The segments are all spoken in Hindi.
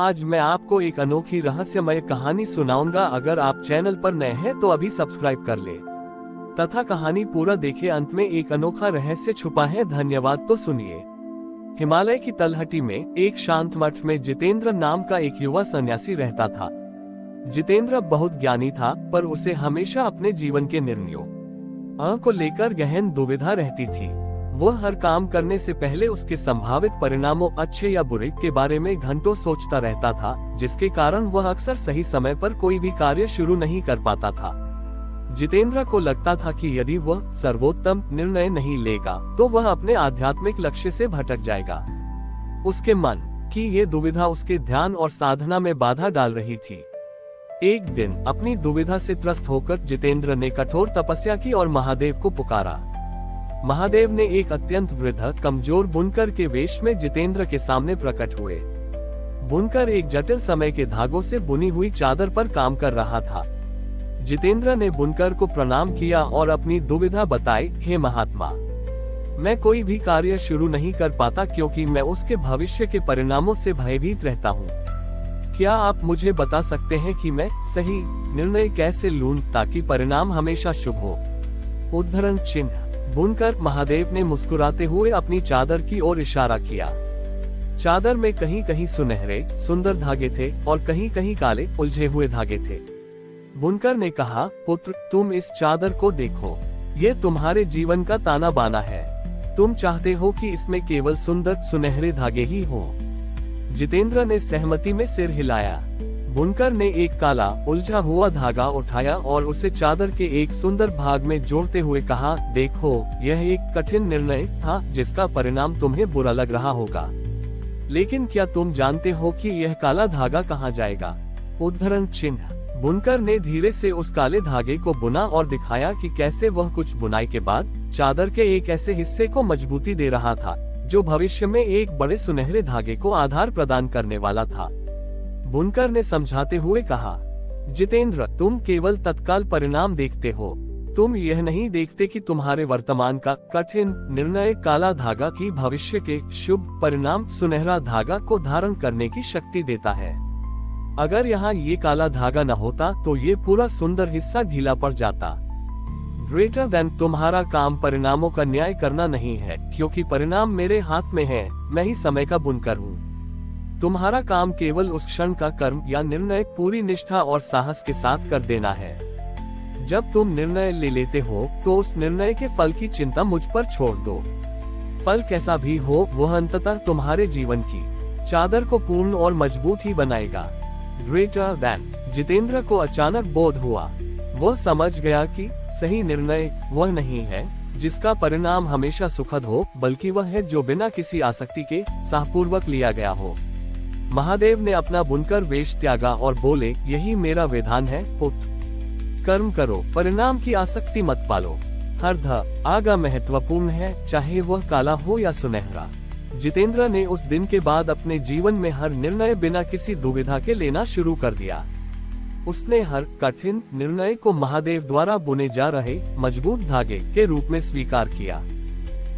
आज मैं आपको एक अनोखी रहस्यमय कहानी सुनाऊंगा। अगर आप चैनल पर नए हैं तो अभी सब्सक्राइब कर ले तथा कहानी पूरा देखें। अंत में एक अनोखा रहस्य छुपा है। धन्यवाद। तो सुनिए। हिमालय की तलहटी में एक शांत मठ में जितेंद्र नाम का एक युवा सन्यासी रहता था। जितेंद्र बहुत ज्ञानी था, पर उसे हमेशा अपने जीवन के निर्णयों को लेकर गहन दुविधा रहती थी। वह हर काम करने से पहले उसके संभावित परिणामों, अच्छे या बुरे, के बारे में घंटों सोचता रहता था, जिसके कारण वह अक्सर सही समय पर कोई भी कार्य शुरू नहीं कर पाता था। जितेंद्र को लगता था कि यदि वह सर्वोत्तम निर्णय नहीं लेगा तो वह अपने आध्यात्मिक लक्ष्य से भटक जाएगा। उसके मन की ये दुविधा उसके ध्यान और साधना में बाधा डाल रही थी। एक दिन अपनी दुविधा से त्रस्त होकर जितेंद्र ने कठोर तपस्या की और महादेव को पुकारा। महादेव ने एक अत्यंत वृद्ध, कमजोर बुनकर के वेश में जितेंद्र के सामने प्रकट हुए। बुनकर एक जटिल समय के धागों से बुनी हुई चादर पर काम कर रहा था। जितेंद्र ने बुनकर को प्रणाम किया और अपनी दुविधा बताई। हे महात्मा, मैं कोई भी कार्य शुरू नहीं कर पाता क्योंकि मैं उसके भविष्य के परिणामों से भयभीत रहता हूँ। क्या आप मुझे बता सकते हैं कि मैं सही निर्णय कैसे लूं ताकि परिणाम हमेशा शुभ हो? उद्धरण चिन्ह। बुनकर महादेव ने मुस्कुराते हुए अपनी चादर की ओर इशारा किया। चादर में कहीं कहीं सुनहरे सुंदर धागे थे और कहीं कहीं काले उलझे हुए धागे थे। बुनकर ने कहा, पुत्र, तुम इस चादर को देखो। ये तुम्हारे जीवन का ताना बाना है। तुम चाहते हो कि इसमें केवल सुंदर सुनहरे धागे ही हो। जितेंद्र ने सहमति में सिर हिलाया। बुनकर ने एक काला उलझा हुआ धागा उठाया और उसे चादर के एक सुंदर भाग में जोड़ते हुए कहा, देखो, यह एक कठिन निर्णय था जिसका परिणाम तुम्हें बुरा लग रहा होगा, लेकिन क्या तुम जानते हो कि यह काला धागा कहाँ जाएगा? उद्धरण चिन्ह। बुनकर ने धीरे से उस काले धागे को बुना और दिखाया कि कैसे वह कुछ बुनाई के बाद चादर के एक ऐसे हिस्से को मजबूती दे रहा था जो भविष्य में एक बड़े सुनहरे धागे को आधार प्रदान करने वाला था। बुनकर ने समझाते हुए कहा, जितेंद्र, तुम केवल तत्काल परिणाम देखते हो। तुम यह नहीं देखते कि तुम्हारे वर्तमान का कठिन निर्णय काला धागा की भविष्य के शुभ परिणाम सुनहरा धागा को धारण करने की शक्ति देता है। अगर यहाँ ये काला धागा न होता तो ये पूरा सुंदर हिस्सा ढीला पड़ जाता। ग्रेटर देन तुम्हारा काम परिणामों का न्याय करना नहीं है, क्योंकि परिणाम मेरे हाथ में है। मैं ही समय का बुनकर हूँ। तुम्हारा काम केवल उस क्षण का कर्म या निर्णय पूरी निष्ठा और साहस के साथ कर देना है। जब तुम निर्णय ले लेते हो तो उस निर्णय के फल की चिंता मुझ पर छोड़ दो। फल कैसा भी हो, वह अंततः तुम्हारे जीवन की चादर को पूर्ण और मजबूत ही बनाएगा। Greater than. जितेंद्र को अचानक बोध हुआ। वह समझ गया कि सही निर्णय वह नहीं है जिसका परिणाम हमेशा सुखद हो, बल्कि वह है जो बिना किसी आसक्ति के साहपूर्वक लिया गया हो। महादेव ने अपना बुनकर वेश त्यागा और बोले, यही मेरा विधान है, पुत्र। कर्म करो, परिणाम की आसक्ति मत पालो। हर धागा महत्वपूर्ण है, चाहे वह काला हो या सुनहरा। जितेंद्र ने उस दिन के बाद अपने जीवन में हर निर्णय बिना किसी दुविधा के लेना शुरू कर दिया। उसने हर कठिन निर्णय को महादेव द्वारा बुने जा रहे मजबूत धागे के रूप में स्वीकार किया।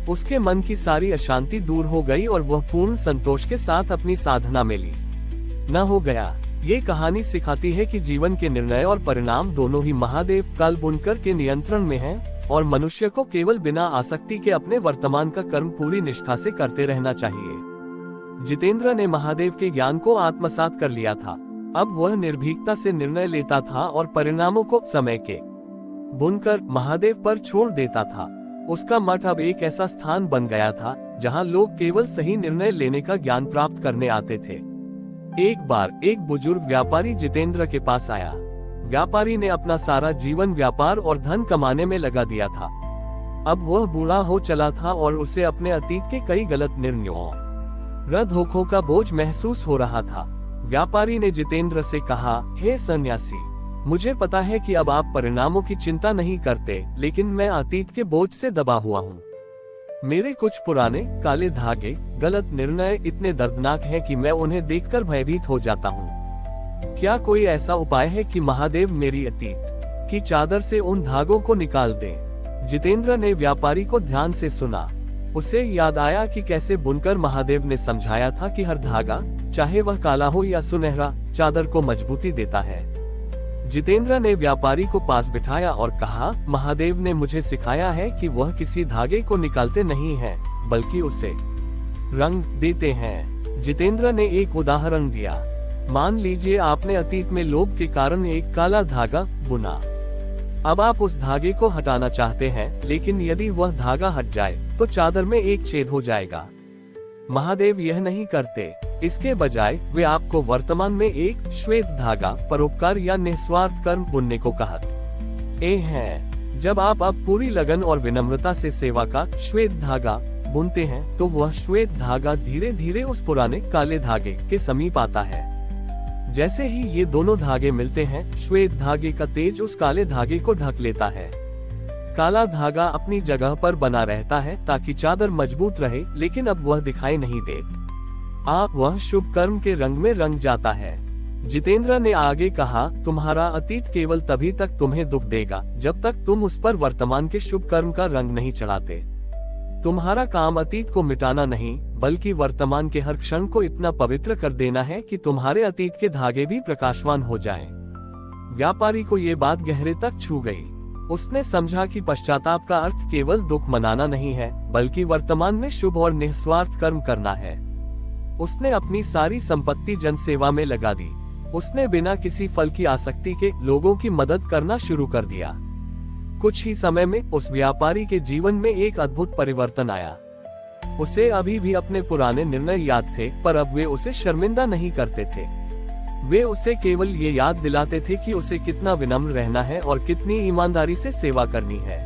उसके मन की सारी अशांति दूर हो गई और वह पूर्ण संतोष के साथ अपनी साधना में लीन हो गया। ये कहानी सिखाती है कि जीवन के निर्णय और परिणाम दोनों ही महादेव काल बुनकर के नियंत्रण में हैं, और मनुष्य को केवल बिना आसक्ति के अपने वर्तमान का कर्म पूरी निष्ठा से करते रहना चाहिए। जितेंद्र ने महादेव के ज्ञान को आत्मसात कर लिया था। अब वह निर्भीकता से निर्णय लेता था और परिणामों को समय के बुनकर महादेव पर छोड़ देता था। उसका मठ अब एक ऐसा स्थान बन गया था जहां लोग केवल सही निर्णय लेने का ज्ञान प्राप्त करने आते थे। एक बार एक बुजुर्ग व्यापारी जितेंद्र के पास आया। व्यापारी ने अपना सारा जीवन व्यापार और धन कमाने में लगा दिया था। अब वह बूढ़ा हो चला था और उसे अपने अतीत के कई गलत निर्णयों धोखों का बोझ महसूस हो रहा था। व्यापारी ने जितेंद्र से कहा, हे सन्यासी, मुझे पता है कि अब आप परिणामों की चिंता नहीं करते, लेकिन मैं अतीत के बोझ से दबा हुआ हूँ। मेरे कुछ पुराने काले धागे, गलत निर्णय इतने दर्दनाक हैं कि मैं उन्हें देखकर भयभीत हो जाता हूँ। क्या कोई ऐसा उपाय है कि महादेव मेरी अतीत की चादर से उन धागों को निकाल दे? जितेंद्र ने व्यापारी को ध्यान से सुना। उसे याद आया कि कैसे बुनकर महादेव ने समझाया था कि हर धागा चाहे वह काला हो या सुनहरा, चादर को मजबूती देता है। जितेंद्र ने व्यापारी को पास बिठाया और कहा, महादेव ने मुझे सिखाया है कि वह किसी धागे को निकालते नहीं हैं, बल्कि उसे रंग देते हैं। जितेंद्र ने एक उदाहरण दिया। मान लीजिए आपने अतीत में लोभ के कारण एक काला धागा बुना। अब आप उस धागे को हटाना चाहते हैं, लेकिन यदि वह धागा हट जाए तो चादर में एक छेद हो जाएगा। महादेव यह नहीं करते, इसके बजाय वे आपको वर्तमान में एक श्वेत धागा, परोपकार या निस्वार्थ कर्म बुनने को कहते हैं। जब आप अब पूरी लगन और विनम्रता से सेवा का श्वेत धागा बुनते हैं, तो वह श्वेत धागा धीरे धीरे उस पुराने काले धागे के समीप आता है। जैसे ही ये दोनों धागे मिलते हैं, श्वेत धागे का तेज उस काले धागे को ढक लेता है। काला धागा अपनी जगह पर बना रहता है ताकि चादर मजबूत रहे, लेकिन अब वह दिखाई नहीं देता। आप वह शुभ कर्म के रंग में रंग जाता है। जितेंद्र ने आगे कहा, तुम्हारा अतीत केवल तभी तक तुम्हें दुख देगा जब तक तुम उस पर वर्तमान के शुभ कर्म का रंग नहीं चढ़ाते। तुम्हारा काम अतीत को मिटाना नहीं, बल्कि वर्तमान के हर क्षण को इतना पवित्र कर देना है कि तुम्हारे अतीत के धागे भी प्रकाशवान हो जाएं। व्यापारी को ये बात गहरे तक छू गई। उसने समझा कि पश्चाताप का अर्थ केवल दुख मनाना नहीं है, बल्कि वर्तमान में शुभ और निस्वार्थ कर्म करना है। उसने अपनी सारी संपत्ति जनसेवा में लगा दी। उसने बिना किसी फल की आसक्ति के लोगों की मदद करना शुरू कर दिया। कुछ ही समय में उस व्यापारी के जीवन में एक अद्भुत परिवर्तन आया। उसे अभी भी अपने पुराने निर्णय याद थे, पर अब वे उसे शर्मिंदा नहीं करते थे। वे उसे केवल ये याद दिलाते थे कि उसे कितना विनम्र रहना है और कितनी ईमानदारी से सेवा करनी है।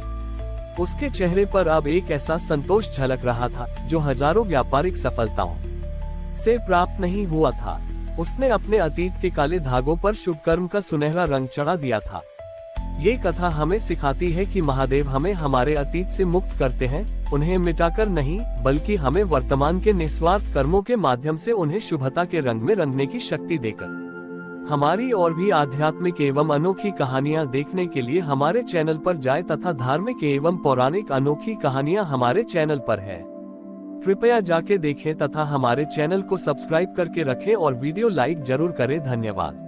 उसके चेहरे पर अब एक ऐसा संतोष झलक रहा था जो हजारों व्यापारिक सफलताओं से प्राप्त नहीं हुआ था। उसने अपने अतीत के काले धागों पर शुभ कर्म का सुनहरा रंग चढ़ा दिया था। ये कथा हमें सिखाती है कि महादेव हमें हमारे अतीत से मुक्त करते हैं, उन्हें मिटाकर नहीं, बल्कि हमें वर्तमान के निस्वार्थ कर्मों के माध्यम से उन्हें शुभता के रंग में रंगने की शक्ति देकर। हमारी और भी आध्यात्मिक एवं अनोखी कहानियाँ देखने के लिए हमारे चैनल पर जाएं तथा धार्मिक एवं पौराणिक अनोखी कहानियाँ हमारे चैनल पर है। कृपया जाके देखें तथा हमारे चैनल को सब्सक्राइब करके रखें और वीडियो लाइक जरूर करें। धन्यवाद।